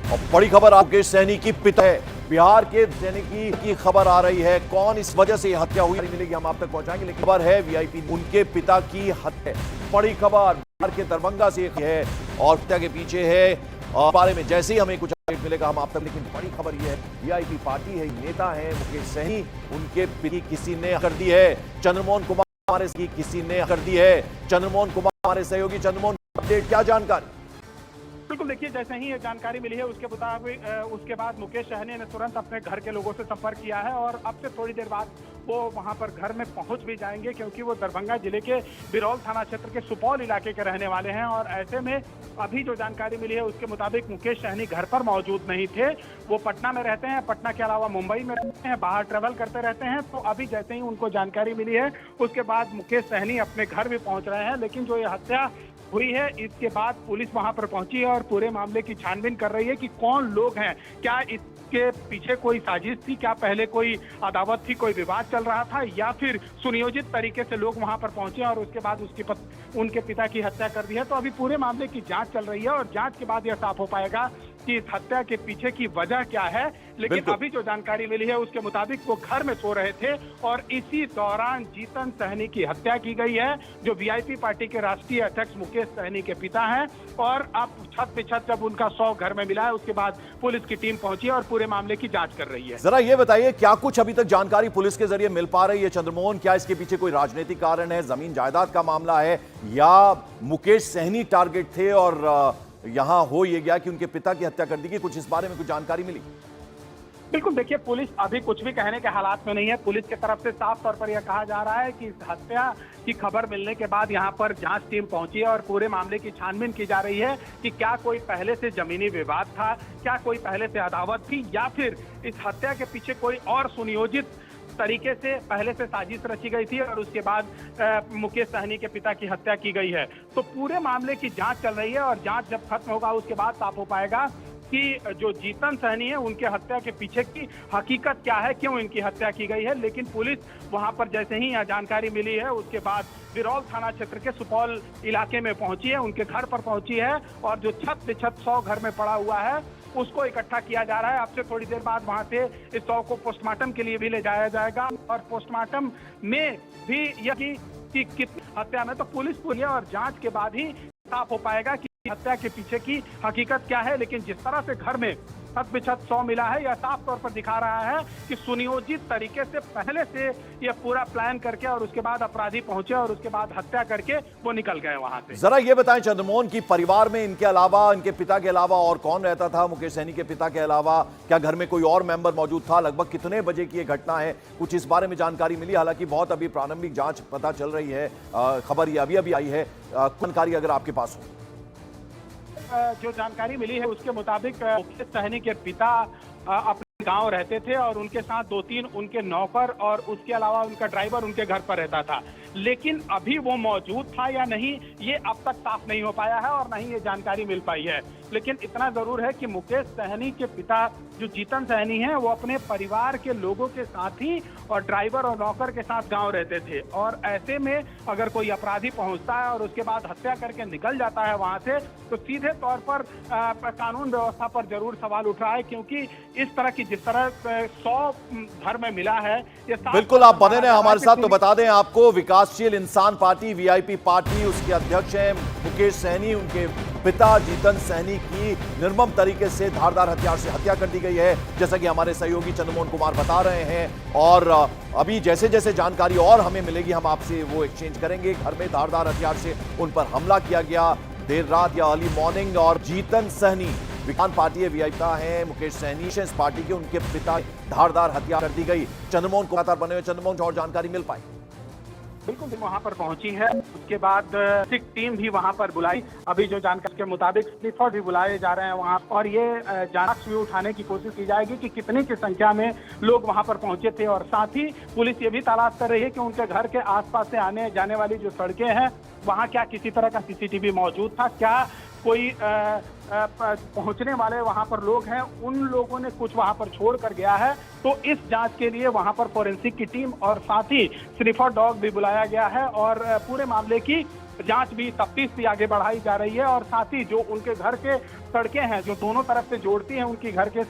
और बड़ी खबर आपके सैनी की पिता है, बिहार के सैनिक की खबर आ रही है। कौन इस वजह से हत्या हुई मिलेगी, हम आप तक पहुंचाएंगे, लेकिन खबर है वीआईपी उनके पिता की हत्या। बड़ी खबर बिहार के दरभंगा से है और हत्या के पीछे है। बारे में जैसे ही हमें कुछ अपडेट मिलेगा हम आप तक, लेकिन बड़ी खबर यह है वीआईपी पार्टी है, नेता है मुकेश सहनी, उनके पिता किसी ने कर दी है। चंद्रमोहन कुमार हमारे किसी ने कर दी है। चंद्रमोहन कुमार हमारे सहयोगी। चंद्रमोहन, अपडेट क्या जानकारी? बिल्कुल, देखिए जैसे ही ये जानकारी मिली है उसके मुताबिक उसके बाद मुकेश सहनी ने तुरंत अपने घर के लोगों से संपर्क किया है और अब से थोड़ी देर बाद वो वहां पर घर में पहुंच भी जाएंगे, क्योंकि वो दरभंगा जिले के बिरौल थाना क्षेत्र के सुपौल इलाके के रहने वाले हैं। और ऐसे में अभी जो जानकारी मिली है उसके मुताबिक मुकेश सहनी घर पर मौजूद नहीं थे। वो पटना में रहते हैं, पटना के अलावा मुंबई में रहते हैं, बाहर ट्रेवल करते रहते हैं। तो अभी जैसे ही उनको जानकारी मिली है उसके बाद मुकेश सहनी अपने घर भी पहुंच रहे हैं। लेकिन जो ये हत्या हुई है इसके बाद पुलिस वहां पर पहुंची है और पूरे मामले की छानबीन कर रही है कि कौन लोग हैं, क्या इसके पीछे कोई साजिश थी, क्या पहले कोई अदावत थी, कोई विवाद चल रहा था, या फिर सुनियोजित तरीके से लोग वहां पर पहुंचे और उसके बाद उनके पिता की हत्या कर दी है। तो अभी पूरे मामले की जांच चल रही है और जांच के बाद यह साफ हो पाएगा कि इस हत्या के पीछे की वजह क्या है। लेकिन अभी जो जानकारी मिली है उसके मुताबिक वो घर में सो रहे थे और इसी दौरान जीतन सहनी की हत्या की गई है, जो वीआईपी पार्टी के राष्ट्रीय अध्यक्ष मुकेश सहनी के पिता हैं। और अब छत पे छत जब उनका शव घर में मिला है उसके बाद पुलिस की टीम पहुंची और पूरे मामले की जांच कर रही है। जरा ये बताइए, क्या कुछ अभी तक जानकारी पुलिस के जरिए मिल पा रही है चंद्रमोहन? क्या इसके पीछे कोई राजनीतिक कारण है, जमीन जायदाद का मामला है, या मुकेश सहनी टारगेट थे और यहां हो ये गया कि उनके पिता की हत्या कर दी गई? कुछ इस बारे में कुछ जानकारी मिली? बिल्कुल, देखिए पुलिस अभी कुछ भी कहने के हालात में नहीं है। पुलिस की तरफ से साफ तौर पर यह कहा जा रहा है कि इस हत्या की खबर मिलने के बाद यहां पर जांच टीम पहुंची है और पूरे मामले की छानबीन की जा रही है कि क्या कोई पहले से जमीनी विवाद था, क्या कोई पहले से अदावत थी, या फिर इस हत्या के पीछे कोई और सुनियोजित तरीके से पहले से साजिश रची गई थी और उसके बाद मुकेश सहनी के पिता की हत्या की गई है। तो पूरे मामले की जांच चल रही है और जांच जब खत्म होगा उसके बाद साफ हो पाएगा कि जो जीतन सहनी है उनके हत्या के पीछे की हकीकत क्या है, क्यों इनकी हत्या की गई है। लेकिन पुलिस वहां पर जैसे ही यह जानकारी मिली है उसके बाद बिरौल थाना क्षेत्र के सुपौल इलाके में पहुंची है, उनके घर पर पहुंची है और जो छत पे छत शव घर में पड़ा हुआ है उसको इकट्ठा किया जा रहा है। अब से थोड़ी देर बाद वहां से इस शव को पोस्टमार्टम के लिए भी ले जाया जाएगा और पोस्टमार्टम में भी यह कि कितनी हत्या में तो पुलिस और जांच के बाद ही साफ हो पाएगा कि हत्या के पीछे की हकीकत क्या है। लेकिन जिस तरह से घर में छत पे छत शव मिला है यह साफ तौर पर दिखा रहा है कि सुनियोजित तरीके से पहले से यह पूरा प्लान करके और उसके बाद अपराधी पहुंचे और उसके बाद हत्या करके वो निकल गए वहां से। जरा ये बताएं चंद्रमोहन की परिवार में इनके अलावा, इनके पिता के अलावा और कौन रहता था? मुकेश सहनी के पिता के अलावा क्या घर में कोई और मेंबर मौजूद था? लगभग कितने बजे की ये घटना है? कुछ इस बारे में जानकारी मिली? हालांकि बहुत अभी प्रारंभिक जांच पता चल रही है, खबर ये अभी आई है, जानकारी अगर आपके पास हो। जो जानकारी मिली है उसके मुताबिक मुकेश सहनी के पिता अपने गांव रहते थे और उनके साथ 2-3 उनके नौकर और उसके अलावा उनका ड्राइवर उनके घर पर रहता था। लेकिन अभी वो मौजूद था या नहीं ये अब तक साफ नहीं हो पाया है और नहीं ये जानकारी मिल पाई है। लेकिन इतना जरूर है कि मुकेश सहनी के पिता जो जीतन सहनी है वो अपने परिवार के लोगों के साथ ही और ड्राइवर और नौकर के साथ गांव रहते थे। और ऐसे में अगर कोई अपराधी पहुंचता है और उसके बाद हत्या करके निकल जाता है वहां से, तो सीधे तौर पर कानून व्यवस्था पर जरूर सवाल उठ रहा है, क्योंकि इस तरह की जिस तरह 100 घर में मिला है ये बिल्कुल। आप बने रहे हमारे साथ, तो बता दें आपको, विकासशील इंसान पार्टी वीआईपी पार्टी, उसके अध्यक्ष हैं मुकेश सहनी, उनके पिता जीतन सहनी की निर्मम तरीके से धारदार हथियार से हत्या कर दी गई है, जैसा कि हमारे सहयोगी चंद्रमोहन कुमार बता रहे हैं। और अभी जैसे जैसे जानकारी और हमें मिलेगी हम आपसे वो एक्सचेंज करेंगे। घर में धारदार हथियार से उन पर हमला किया गया देर रात या अर्ली मॉर्निंग, और जीतन सहनी विज्ञान पार्टी वीआईपी है, मुकेश सहनी इस पार्टी के, उनके पिता धारदार हत्या कर दी गई। चंद्रमोहन को लगातार बने हुए चंद्रमोहन और जानकारी मिल पाई? बिल्कुल वहां पर पहुंची है, उसके बाद टीम भी वहां पर बुलाई। अभी जो जानकारी के मुताबिक स्निफर भी बुलाए जा रहे हैं वहां, और ये जांच भी उठाने की कोशिश की जाएगी कि कितनी की संख्या में लोग वहां पर पहुंचे थे। और साथ ही पुलिस ये भी तलाश कर रही है कि उनके घर के आसपास से आने जाने वाली जो सड़कें हैं वहां क्या किसी तरह का सीसीटीवी मौजूद था, क्या कोई पहुंचने वाले वहां पर लोग हैं उन लोगों ने कुछ वहां पर छोड़ कर गया है। तो इस जांच के लिए वहां पर फोरेंसिक की टीम और साथ ही स्निफर डॉग भी बुलाया गया है और पूरे मामले की जांच भी, तफ्तीश भी आगे बढ़ाई जा रही है। और साथ ही जो उनके घर के सड़कें हैं जो दोनों तरफ से जोड़ती हैं उनकी घर के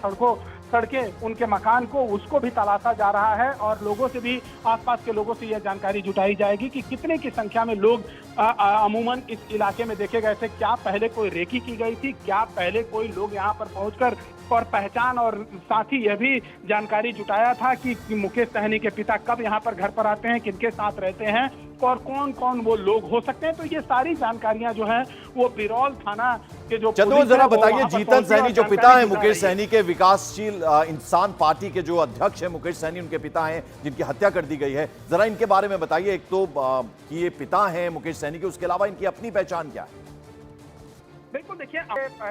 सड़कें उनके मकान को, उसको भी तलाशा जा रहा है। और लोगों से भी, आसपास के लोगों से यह जानकारी जुटाई जाएगी कि कितने की संख्या में लोग अमूमन इस इलाके में देखे गए थे। क्या पहले कोई रेकी की गई थी, क्या पहले कोई लोग यहाँ पर पहुंचकर और पहचान, और साथ ही यह भी जानकारी जुटाया था कि मुकेश सहनी के पिता कब यहाँ पर घर पर आते हैं, किनके साथ रहते हैं और कौन कौन वो लोग हो सकते हैं। तो ये सारी जानकारियां जो है वो बिरौल थाना के जो चंद्रमोहन जरा बताइए, जीतन सहनी जो पिता है मुकेश सहनी के, विकासशील इंसान पार्टी के जो अध्यक्ष है मुकेश सहनी उनके पिता हैं जिनकी हत्या कर दी गई है, जरा इनके बारे में बताइए। एक तो कि ये पिता हैं मुकेश सहनी के, उसके अलावा इनकी अपनी पहचान क्या है? बिल्कुल, देखिए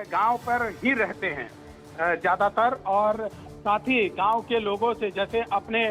गांव पर ही रहते हैं ज्यादातर, और साथ ही गांव के लोगों से, जैसे अपने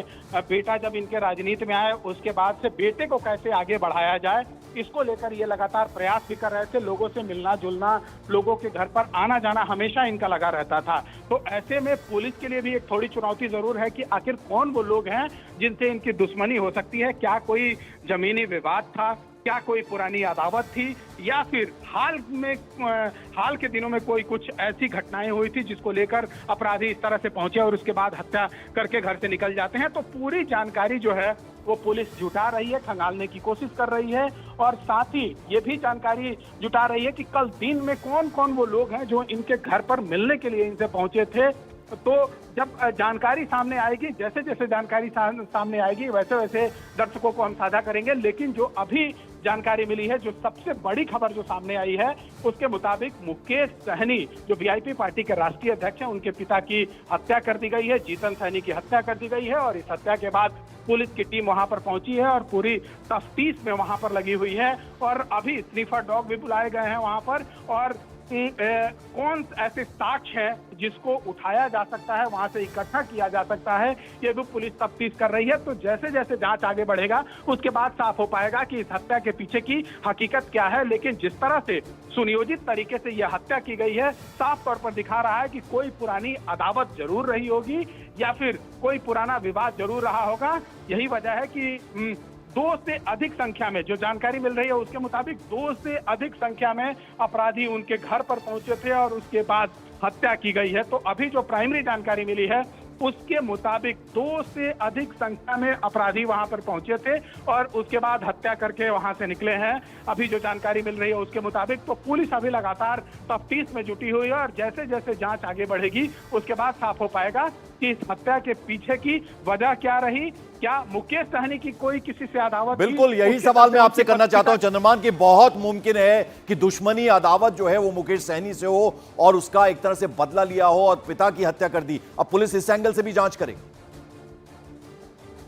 बेटा जब इनके राजनीति में आए उसके बाद से बेटे को कैसे आगे बढ़ाया जाए, इसको लेकर ये लगातार प्रयास भी कर रहे थे। लोगों से मिलना जुलना, लोगों के घर पर आना जाना हमेशा इनका लगा रहता था। तो ऐसे में पुलिस के लिए भी एक थोड़ी चुनौती जरूर है कि आखिर कौन वो लोग हैं जिनसे इनकी दुश्मनी हो सकती है। क्या कोई जमीनी विवाद था, क्या कोई पुरानी अदावत थी, या फिर हाल के दिनों में कोई कुछ ऐसी घटनाएं हुई थी जिसको लेकर अपराधी इस तरह से पहुंचे और उसके बाद हत्या करके घर से निकल जाते हैं। तो पूरी जानकारी जो है वो पुलिस जुटा रही है, खंगालने की कोशिश कर रही है। और साथ ही ये भी जानकारी जुटा रही है कि कल दिन में कौन कौन वो लोग हैं जो इनके घर पर मिलने के लिए इनसे पहुंचे थे। तो जब जानकारी सामने आएगी, जैसे जैसे जानकारी सामने आएगी वैसे वैसे दर्शकों को हम साझा करेंगे। लेकिन जो अभी जानकारी मिली है, जो सबसे बड़ी खबर जो सामने आई है, उसके मुताबिक मुकेश सहनी जो वीआईपी पार्टी के राष्ट्रीय अध्यक्ष हैं, उनके पिता की हत्या कर दी गई है। जीतन सहनी की हत्या कर दी गई है और इस हत्या के बाद पुलिस की टीम वहां पर पहुंची है और पूरी तफ्तीश में वहां पर लगी हुई है। और अभी स्नीफर डॉग भी बुलाए गए हैं वहां पर, और कौन ऐसे साक्ष्य है जिसको उठाया जा सकता है, वहां से इकट्ठा किया जा सकता है, ये भी पुलिस तफ्तीश कर रही है। तो जैसे जैसे जांच आगे बढ़ेगा उसके बाद साफ हो पाएगा कि इस हत्या के पीछे की हकीकत क्या है। लेकिन जिस तरह से सुनियोजित तरीके से यह हत्या की गई है, साफ तौर पर दिखा रहा है कि कोई पुरानी अदावत जरूर रही होगी या फिर कोई पुराना विवाद जरूर रहा होगा। यही वजह है कि 2 से अधिक संख्या में, जो जानकारी मिल रही है उसके मुताबिक 2 से अधिक संख्या में अपराधी उनके घर पर पहुंचे थे और उसके बाद हत्या की गई है। तो अभी जो प्राइमरी जानकारी मिली है उसके मुताबिक 2 से अधिक संख्या में अपराधी वहां पर पहुंचे थे और उसके बाद हत्या करके वहां से निकले हैं। अभी जो जानकारी मिल रही है उसके मुताबिक तो पुलिस अभी लगातार तफ्तीश में जुटी हुई है और जैसे जैसे जांच आगे बढ़ेगी उसके बाद साफ हो पाएगा कि इस हत्या के पीछे की वजह क्या रही। क्या मुकेश सहनी की कोई किसी से अदावत? बिल्कुल यही सवाल मैं आपसे करना चाहता हूं चंद्रमान, कि बहुत मुमकिन है कि दुश्मनी अदावत जो है वो मुकेश सहनी से हो और उसका एक तरह से बदला लिया हो और पिता की हत्या कर दी। अब पुलिस इस एंगल से भी जांच करेगी।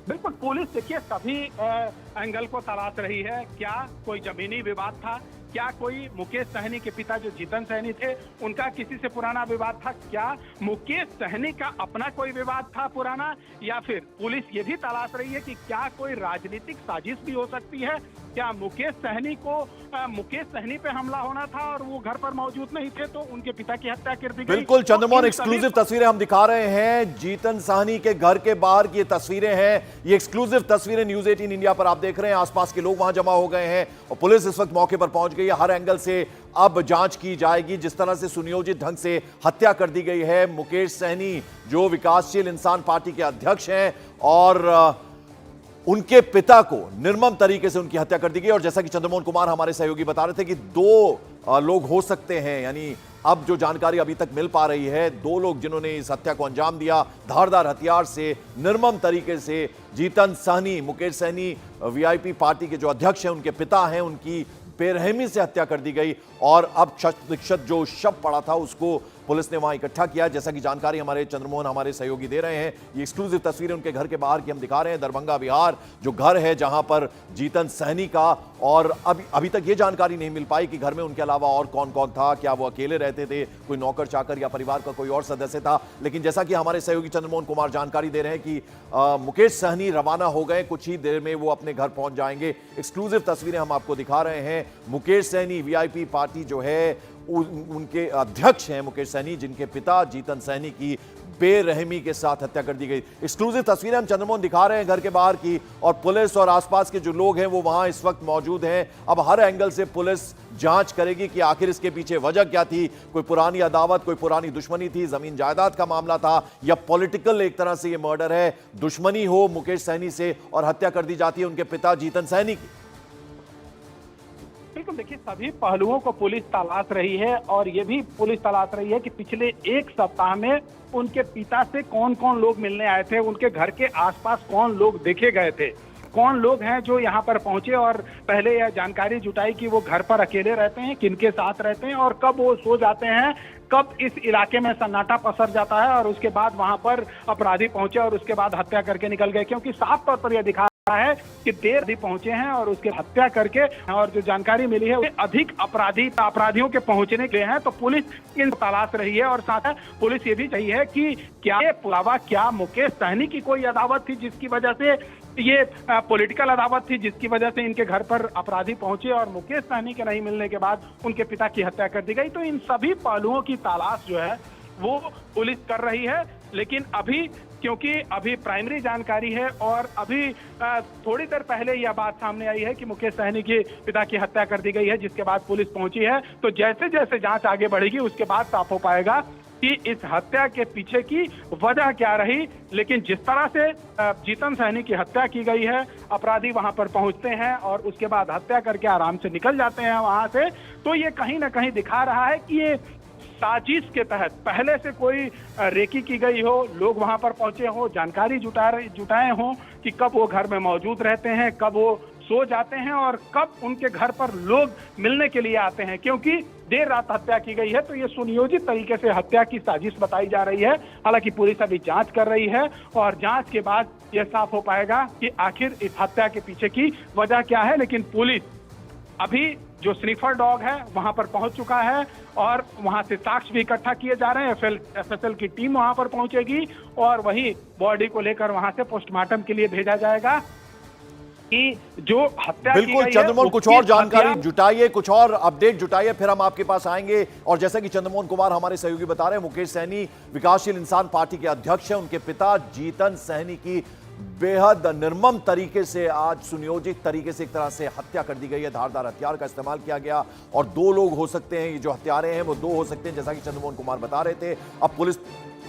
बिल्कुल, पुलिस देखिए सभी एंगल को तलाश रही है। क्या कोई जमीनी विवाद था, क्या कोई मुकेश सहनी के पिता जो जीतन सहनी थे उनका किसी से पुराना विवाद था, क्या मुकेश सहनी का अपना कोई विवाद था पुराना, या फिर पुलिस ये भी तलाश रही है कि क्या कोई राजनीतिक साजिश भी हो सकती है। क्या मुकेश सहनी पे हमला होना था और वो घर पर मौजूद नहीं थे तो उनके पिता की हत्या कर दी गई। बिल्कुल चंद्रमोहन, एक्सक्लूसिव तस्वीरें हम दिखा रहे हैं। जीतन सहनी के घर के बाहर की ये तस्वीरें हैं, ये एक्सक्लूसिव तस्वीरें न्यूज 18 इंडिया पर आप देख रहे हैं। आसपास के लोग वहां जमा हो गए हैं और पुलिस इस वक्त मौके पर पहुंच गई है। हर एंगल से अब जांच की जाएगी। जिस तरह से सुनियोजित ढंग से हत्या कर दी गई है, मुकेश सहनी जो विकासशील इंसान पार्टी के अध्यक्ष हैं और उनके पिता को निर्मम तरीके से उनकी हत्या कर दी गई। और जैसा कि चंद्रमोहन कुमार हमारे सहयोगी बता रहे थे कि 2 लोग हो सकते हैं, यानी अब जो जानकारी अभी तक मिल पा रही है, 2 लोग जिन्होंने इस हत्या को अंजाम दिया धारदार हथियार से निर्मम तरीके से। जीतन सहनी, मुकेश सहनी वीआईपी पार्टी के जो अध्यक्ष हैं, उनके पिता हैं, उनकी बेरहमी से हत्या कर दी गई। और अब शत जो शव पड़ा था उसको पुलिस ने वहां इकट्ठा किया। जैसा कि जानकारी हमारे चंद्रमोहन हमारे सहयोगी दे रहे हैं, ये एक्सक्लूसिव तस्वीरें उनके घर के बाहर की हम दिखा रहे हैं। दरभंगा बिहार जो घर है जहां पर जीतन सहनी का, और अभी तक ये जानकारी नहीं मिल पाई कि घर में उनके अलावा और कौन कौन था, क्या वो अकेले रहते थे, कोई नौकर चाकर या परिवार का कोई और सदस्य था। लेकिन जैसा कि हमारे सहयोगी चंद्रमोहन कुमार जानकारी दे रहे हैं कि मुकेश सहनी रवाना हो गए, कुछ ही देर में वो अपने घर पहुंच जाएंगे। एक्सक्लूसिव तस्वीरें हम आपको दिखा रहे हैं। मुकेश सहनी वीआईपी पार्टी जो है उनके अध्यक्ष हैं मुकेश सहनी, जिनके पिता जीतन सहनी की बेरहमी के साथ हत्या कर दी गई। एक्सक्लूसिव तस्वीरें हम चंद्रमोहन दिखा रहे हैं घर के बाहर की, और पुलिस और आसपास के जो लोग हैं वो वहां इस वक्त मौजूद हैं। अब हर एंगल से पुलिस जांच करेगी कि आखिर इसके पीछे वजह क्या थी। कोई पुरानी अदावत, कोई पुरानी दुश्मनी थी, जमीन जायदाद का मामला था, या पॉलिटिकल एक तरह से ये मर्डर है, दुश्मनी हो मुकेश सहनी से और हत्या कर दी जाती है उनके पिता जीतन सहनी की। बिल्कुल, देखिए सभी पहलुओं को पुलिस तलाश रही है, और ये भी पुलिस तलाश रही है कि पिछले एक सप्ताह में उनके पिता से कौन कौन लोग मिलने आए थे, उनके घर के आसपास कौन लोग देखे गए थे, कौन लोग हैं जो यहाँ पर पहुंचे, और पहले यह जानकारी जुटाई कि वो घर पर अकेले रहते हैं, किनके साथ रहते हैं, और कब वो सो जाते हैं, कब इस इलाके में सन्नाटा पसर जाता है, और उसके बाद वहां पर अपराधी पहुंचे और उसके बाद हत्या करके निकल गए। क्योंकि साफ तौर पर यह दिखा है कि देर भी पहुंचे हैं और उसके हत्या करके, और जो जानकारी मिली है अधिक अपराधियों के पहुंचने के हैं, तो पुलिस इन तलाश रही है। और साथ ही पुलिस ये भी चाहिए है कि क्या ये पुलावा, क्या मुकेश सहनी की कोई अदावत थी जिसकी वजह से ये पॉलिटिकल अदावत थी जिसकी वजह से इनके घर पर अपराधी पहुंचे और मुकेश सहनी के नहीं मिलने के बाद उनके पिता की हत्या कर दी गई। तो इन सभी पहलुओं की तलाश जो है वो पुलिस कर रही है। लेकिन अभी, क्योंकि अभी प्राइमरी जानकारी है और अभी थोड़ी देर पहले यह बात सामने आई है कि मुकेश सहनी के पिता की हत्या कर दी गई है, जिसके बाद पुलिस पहुंची है, तो जैसे जैसे जांच आगे बढ़ेगी उसके बाद साफ हो पाएगा कि इस हत्या के पीछे की वजह क्या रही। लेकिन जिस तरह से जीतन सहनी की हत्या की गई है, अपराधी वहां पर पहुंचते हैं और उसके बाद हत्या करके आराम से निकल जाते हैं वहां से, तो ये कहीं ना कहीं दिखा रहा है कि ये साजिश के तहत पहले से कोई रेकी की गई हो, लोग वहां पर पहुंचे हो, जानकारी जुटाए हो कि कब वो घर में मौजूद रहते हैं, कब वो सो जाते हैं और कब उनके घर पर लोग मिलने के लिए आते हैं। क्योंकि देर रात हत्या की गई है, तो ये सुनियोजित तरीके से हत्या की साजिश बताई जा रही है। हालांकि पुलिस अभी जांच कर रही है और जांच के बाद यह साफ हो पाएगा कि आखिर इस हत्या के पीछे की वजह क्या है। लेकिन पुलिस अभी जो स्निफर डॉग है वहां पर पहुंच चुका है और वहां से साक्ष्य भी इकट्ठा किए जा रहे हैं। एफएसएल की टीम वहां पर पहुंचेगी और वही बॉडी को लेकर वहां से पोस्टमार्टम के लिए भेजा जाएगा कि जो हत्या की बिल्कुल गई चंद्रमोहन, है, कुछ और जानकारी जुटाइए, कुछ और अपडेट जुटाइए, फिर हम आपके पास आएंगे। और जैसा कि चंद्रमोहन कुमार हमारे सहयोगी बता रहे हैं, मुकेश सहनी विकासशील इंसान पार्टी के अध्यक्ष हैं। उनके पिता जीतन सहनी की बेहद निर्मम तरीके से, आज सुनियोजित तरीके से एक तरह से हत्या कर दी गई है। धारदार हथियार का इस्तेमाल किया गया और दो लोग हो सकते हैं, ये जो हत्यारे हैं वो दो हो सकते हैं, जैसा कि चंद्रमोहन कुमार बता रहे थे। अब पुलिस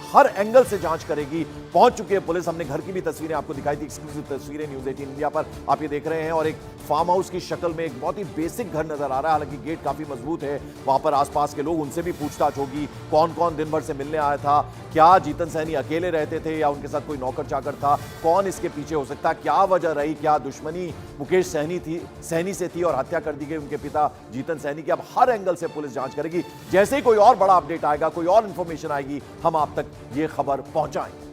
हर एंगल से जांच करेगी, पहुंच चुकी है पुलिस। हमने घर की भी तस्वीरें आपको दिखाई थी, एक्सक्लूसिव तस्वीरें न्यूज़ 18 इंडिया पर आप ये देख रहे हैं। और एक फार्म हाउस की शक्ल में एक बहुत ही बेसिक घर नजर आ रहा है, हालांकि गेट काफी मजबूत है। वहां पर आसपास के लोग, उनसे भी पूछताछ होगी, कौन कौन दिन भर से मिलने आया था, क्या जीतन सहनी अकेले रहते थे या उनके साथ कोई नौकर चाकर था, कौन इसके पीछे हो सकता है, क्या वजह रही, क्या दुश्मनी मुकेश सहनी से थी और हत्या कर दी गई उनके पिता जीतन सहनी की। अब हर एंगल से पुलिस जांच करेगी। जैसे ही कोई और बड़ा अपडेट आएगा, कोई और इंफॉर्मेशन आएगी, हम आप तक ये खबर पहुंचाएंगे।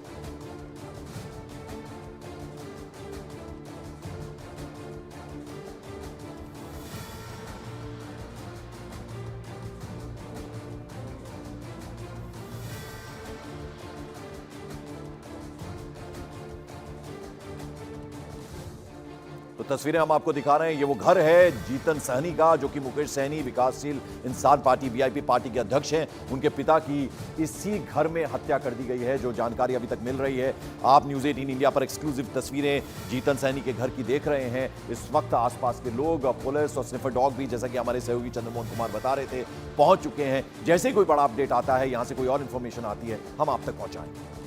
तो तस्वीरें हम आपको दिखा रहे हैं, ये वो घर है जीतन सहनी का, जो कि मुकेश सहनी विकासशील इंसान पार्टी वीआईपी पार्टी के अध्यक्ष हैं। उनके पिता की इसी घर में हत्या कर दी गई है, जो जानकारी अभी तक मिल रही है। आप न्यूज़ 18 इंडिया पर एक्सक्लूसिव तस्वीरें जीतन सहनी के घर की देख रहे हैं। इस वक्त आसपास के लोग, पुलिस और स्निफर डॉग भी, जैसा कि हमारे सहयोगी चंद्रमोहन कुमार बता रहे थे, पहुंच चुके हैं। जैसे ही कोई बड़ा अपडेट आता है, यहां से कोई और इंफॉर्मेशन आती है, हम आप तक पहुंचाएंगे।